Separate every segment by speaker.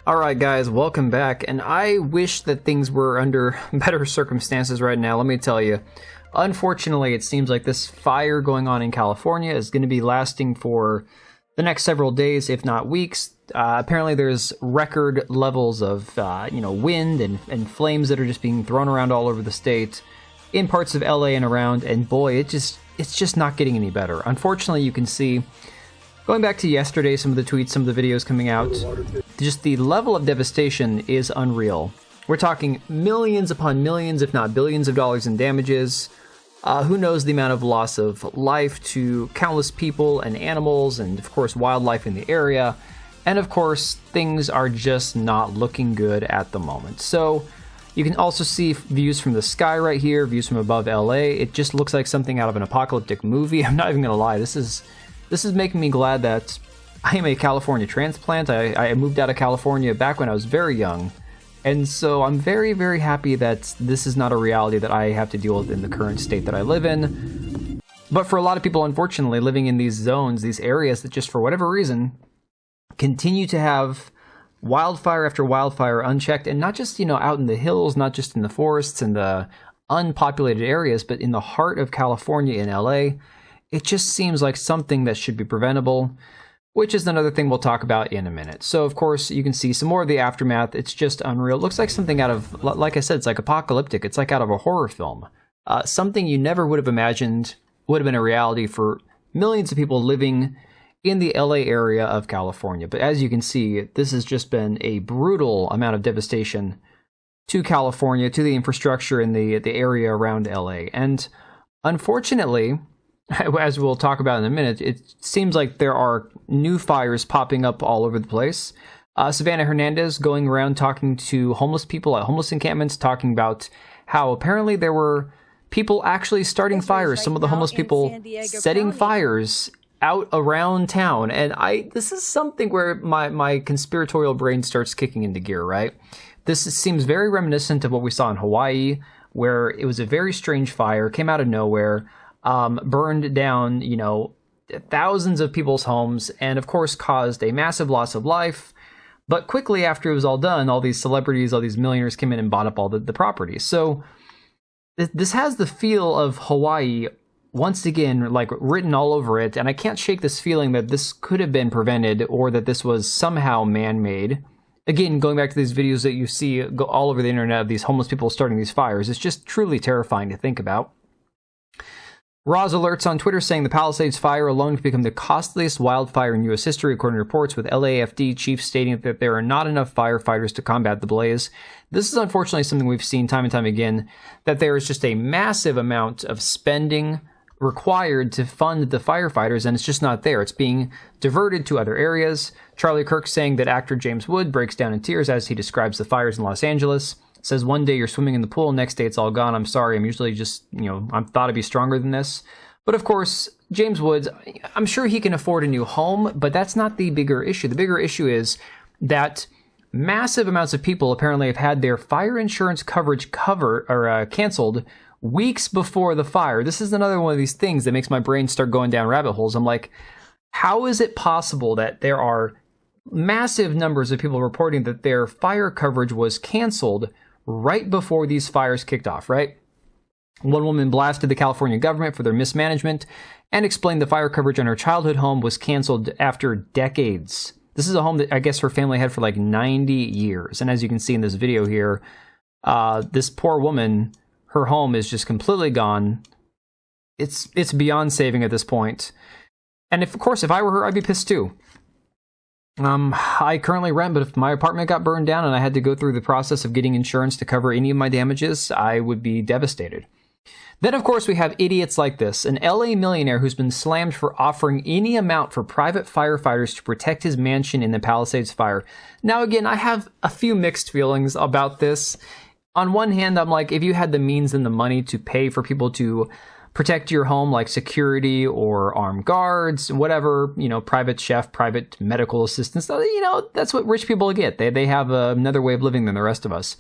Speaker 1: Alright guys, welcome back, and I wish that things were under better circumstances right now, let me tell you. Unfortunately, it seems like this fire going on in California is going to be lasting for the next several days, if not weeks. Apparently there's record levels of, wind and flames that are just being thrown around all over the state, in parts of LA and around, and boy, it's just not getting any better. Unfortunately, you can see, going back to yesterday, some of the tweets, some of the videos coming out, just the level of devastation is unreal. We're talking millions upon millions, if not billions of dollars in damages. Who knows the amount of loss of life to countless people and animals and, of course, wildlife in the area. And, of course, things are just not looking good at the moment. So, you can also see views from the sky right here, views from above LA. It just looks like something out of an apocalyptic movie. I'm not even going to lie. This is making me glad that I am a California transplant. I moved out of California back when I was very young. And so I'm very, very happy that this is not a reality that I have to deal with in the current state that I live in. But for a lot of people, unfortunately, living in these zones, these areas that just for whatever reason continue to have wildfire after wildfire unchecked, and not just, out in the hills, not just in the forests and the unpopulated areas, but in the heart of California in LA. It just seems like something that should be preventable, which is another thing we'll talk about in a minute. So, of course, you can see some more of the aftermath. It's just unreal. It looks like something out of, like I said, it's like apocalyptic. It's like out of a horror film. Something you never would have imagined would have been a reality for millions of people living in the LA area of California. But as you can see, this has just been a brutal amount of devastation to California, to the infrastructure in the area around LA. And unfortunately, as we'll talk about in a minute, it seems like there are new fires popping up all over the place. Savannah Hernandez going around talking to homeless people at homeless encampments, talking about how apparently there were people actually starting fires. Some of the homeless people setting fires out around town. And this is something where my conspiratorial brain starts kicking into gear, right? This seems very reminiscent of what we saw in Hawaii, where it was a very strange fire, came out of nowhere, burned down, thousands of people's homes, and of course caused a massive loss of life. But quickly after it was all done, all these celebrities, all these millionaires came in and bought up all the property. So this has the feel of Hawaii once again, like written all over it. And I can't shake this feeling that this could have been prevented or that this was somehow man-made. Again, going back to these videos that you see go all over the internet of these homeless people starting these fires, it's just truly terrifying to think about. Roz alerts on Twitter saying the Palisades fire alone could become the costliest wildfire in U.S. history, according to reports, with LAFD chief stating that there are not enough firefighters to combat the blaze. This is unfortunately something we've seen time and time again, that there is just a massive amount of spending required to fund the firefighters, and it's just not there. It's being diverted to other areas. Charlie Kirk saying that actor James Wood breaks down in tears as he describes the fires in Los Angeles. Says one day you're swimming in the pool, next day it's all gone. I'm sorry, I'm usually just, I'm thought to be stronger than this. But of course, James Woods, I'm sure he can afford a new home, but that's not the bigger issue. The bigger issue is that massive amounts of people apparently have had their fire insurance coverage canceled weeks before the fire. This is another one of these things that makes my brain start going down rabbit holes. I'm like, how is it possible that there are massive numbers of people reporting that their fire coverage was canceled right before these fires kicked off, right? One woman blasted the California government for their mismanagement and explained the fire coverage on her childhood home was canceled after decades. This is a home that I guess her family had for like 90 years. And as you can see in this video here, this poor woman, her home is just completely gone. It's beyond saving at this point. And of course, if I were her, I'd be pissed too. I currently rent, but if my apartment got burned down and I had to go through the process of getting insurance to cover any of my damages, I would be devastated. Then, of course, we have idiots like this, an LA millionaire who's been slammed for offering any amount for private firefighters to protect his mansion in the Palisades fire. Now, again, I have a few mixed feelings about this. On one hand, I'm like, if you had the means and the money to pay for people to protect your home, like security or armed guards, whatever, private chef, private medical assistants, that's what rich people get. They have another way of living than the rest of us.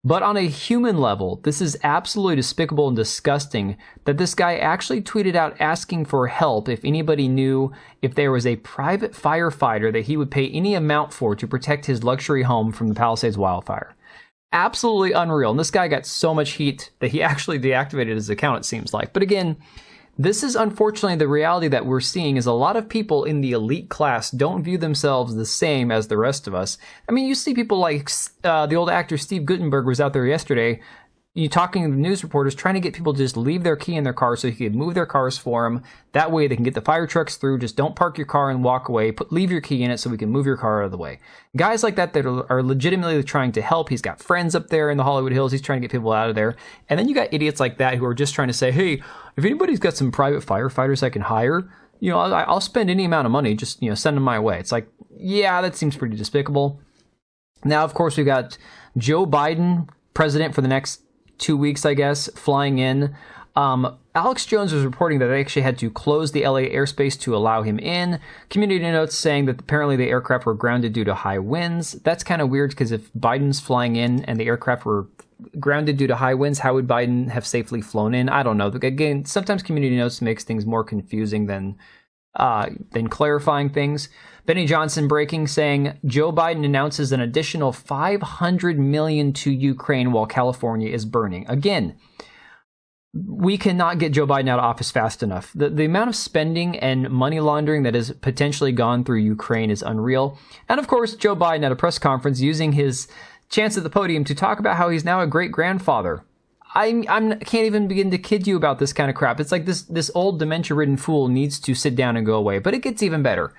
Speaker 1: But on a human level, this is absolutely despicable and disgusting that this guy actually tweeted out asking for help if anybody knew if there was a private firefighter that he would pay any amount for to protect his luxury home from the Palisades wildfire. Absolutely unreal. And this guy got so much heat that he actually deactivated his account, it seems like. But again, this is unfortunately the reality that we're seeing is a lot of people in the elite class don't view themselves the same as the rest of us. I mean, you see people like the old actor Steve Guttenberg was out there yesterday, talking to the news reporters, trying to get people to just leave their key in their car so he could move their cars for them. That way they can get the fire trucks through. Just don't park your car and walk away. Leave your key in it so we can move your car out of the way. Guys like that are legitimately trying to help. He's got friends up there in the Hollywood Hills. He's trying to get people out of there. And then you got idiots like that who are just trying to say, hey, if anybody's got some private firefighters I can hire, I'll spend any amount of money. Just, send them my way. It's like, yeah, that seems pretty despicable. Now, of course, we've got Joe Biden, president for the next 2 weeks, I guess, flying in. Alex Jones was reporting that they actually had to close the LA airspace to allow him in. Community notes saying that apparently the aircraft were grounded due to high winds. That's kind of weird because if Biden's flying in and the aircraft were grounded due to high winds, how would Biden have safely flown in? I don't know. Again, sometimes community notes makes things more confusing than clarifying things. Benny Johnson breaking, saying Joe Biden announces an additional $500 million to Ukraine while California is burning. Again, we cannot get Joe Biden out of office fast enough. The amount of spending and money laundering that has potentially gone through Ukraine is unreal. And of course, Joe Biden at a press conference using his chance at the podium to talk about how he's now a great-grandfather. I can't even begin to kid you about this kind of crap. It's like this old dementia-ridden fool needs to sit down and go away. But it gets even better.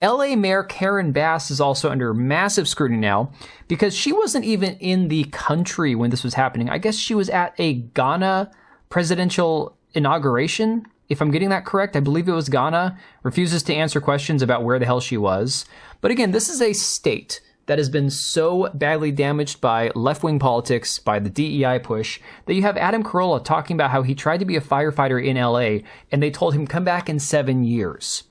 Speaker 1: LA Mayor Karen Bass is also under massive scrutiny now because she wasn't even in the country when this was happening. I guess she was at a Ghana presidential inauguration, if I'm getting that correct. I believe it was Ghana. Refuses to answer questions about where the hell she was. But again, this is a state that has been so badly damaged by left-wing politics, by the DEI push, that you have Adam Carolla talking about how he tried to be a firefighter in LA and they told him come back in 7 years.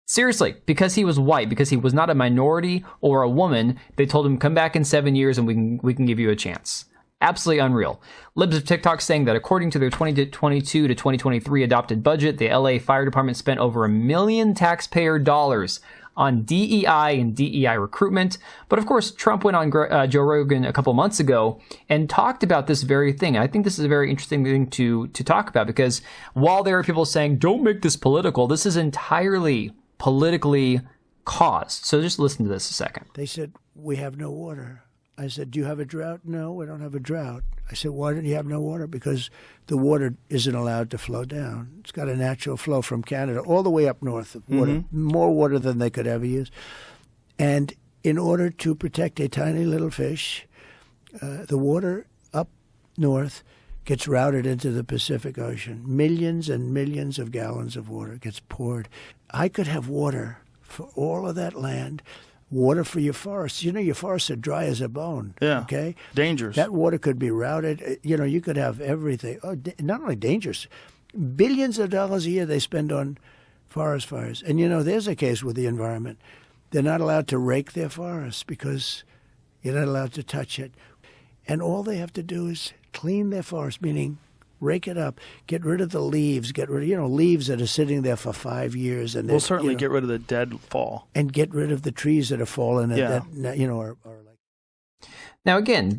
Speaker 1: Seriously, because he was white, because he was not a minority or a woman, they told him come back in 7 years and we can give you a chance. Absolutely unreal. Libs of TikTok saying that according to their 2022 to 2023 adopted budget, the LA Fire Department spent over $1 million taxpayer dollars on DEI and DEI recruitment. But of course, Trump went on Joe Rogan a couple months ago and talked about this very thing. I think this is a very interesting thing to talk about because while there are people saying, don't make this political, this is entirely politically caused. So just listen to this a second.
Speaker 2: They said, we have no water. I said, do you have a drought? No, we don't have a drought. I said, why don't you have no water? Because the water isn't allowed to flow down. It's got a natural flow from Canada all the way up north of water, more water than they could ever use. And in order to protect a tiny little fish, the water up north gets routed into the Pacific Ocean. Millions and millions of gallons of water gets poured. I could have water for all of that land. Water for your forests. Your forests are dry as a bone.
Speaker 3: Yeah.
Speaker 2: Okay?
Speaker 3: Dangerous.
Speaker 2: That water could be routed. You could have everything. Oh, not only dangerous, billions of dollars a year they spend on forest fires. And, there's a case with the environment. They're not allowed to rake their forests because you're not allowed to touch it. And all they have to do is clean their forest, meaning rake it up, get rid of the leaves, get rid of, leaves that are sitting there for 5 years. And
Speaker 3: we'll certainly get rid of the dead fall.
Speaker 2: And get rid of the trees that are fallen that are like.
Speaker 1: Now, again,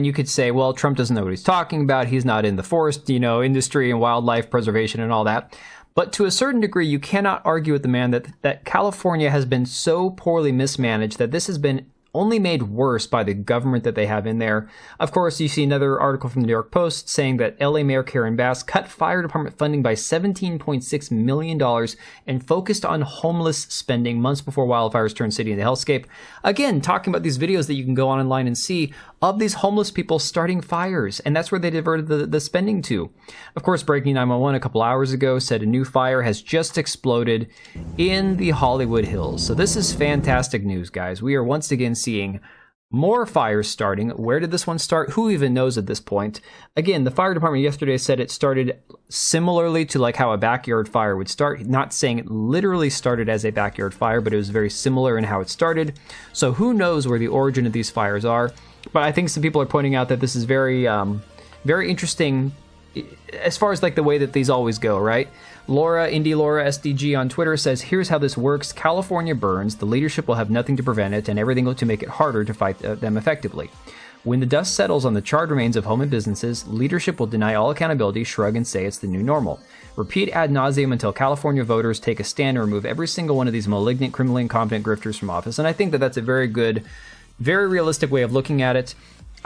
Speaker 1: you could say, well, Trump doesn't know what he's talking about. He's not in the forest, industry and wildlife preservation and all that. But to a certain degree, you cannot argue with the man that California has been so poorly mismanaged that this has been only made worse by the government that they have in there. Of course, you see another article from the New York Post saying that LA Mayor Karen Bass cut fire department funding by $17.6 million and focused on homeless spending months before wildfires turned city into hellscape. Again, talking about these videos that you can go online and see of these homeless people starting fires, and that's where they diverted the spending to. Of course, Breaking 911 a couple hours ago said a new fire has just exploded in the Hollywood Hills. So this is fantastic news, guys. We are once again seeing more fires starting. Where did this one start? Who even knows at this point? Again, the fire department yesterday said it started similarly to like how a backyard fire would start. Not saying it literally started as a backyard fire, but it was very similar in how it started. So who knows where the origin of these fires are? But I think some people are pointing out that this is very, very interesting as far as like the way that these always go, right? Indie Laura SDG on Twitter says, here's how this works. California burns. The leadership will have nothing to prevent it and everything to make it harder to fight them effectively. When the dust settles on the charred remains of home and businesses, leadership will deny all accountability, shrug, and say it's the new normal. Repeat ad nauseum until California voters take a stand and remove every single one of these malignant, criminally incompetent grifters from office. And I think that that's a very good, very realistic way of looking at it.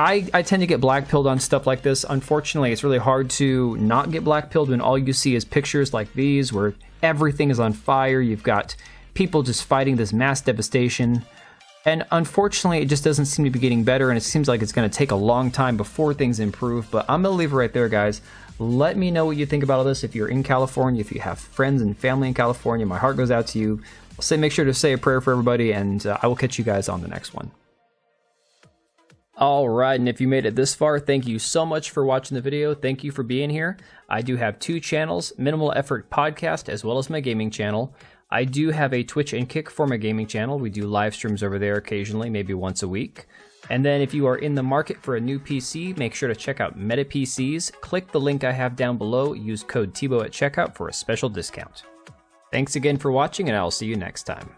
Speaker 1: I tend to get black-pilled on stuff like this. Unfortunately, it's really hard to not get black-pilled when all you see is pictures like these where everything is on fire. You've got people just fighting this mass devastation. And unfortunately, it just doesn't seem to be getting better, and it seems like it's going to take a long time before things improve. But I'm going to leave it right there, guys. Let me know what you think about all this. If you're in California, if you have friends and family in California, my heart goes out to you. Make sure to say a prayer for everybody, and I will catch you guys on the next one. All right, and if you made it this far, thank you so much for watching the video. Thank you for being here. I do have 2 channels, Minimal Effort Podcast, as well as my gaming channel. I do have a Twitch and Kick for my gaming channel. We do live streams over there occasionally, maybe once a week. And then if you are in the market for a new PC, make sure to check out Meta PCs. Click the link I have down below. Use code TBO at checkout for a special discount. Thanks again for watching, and I'll see you next time.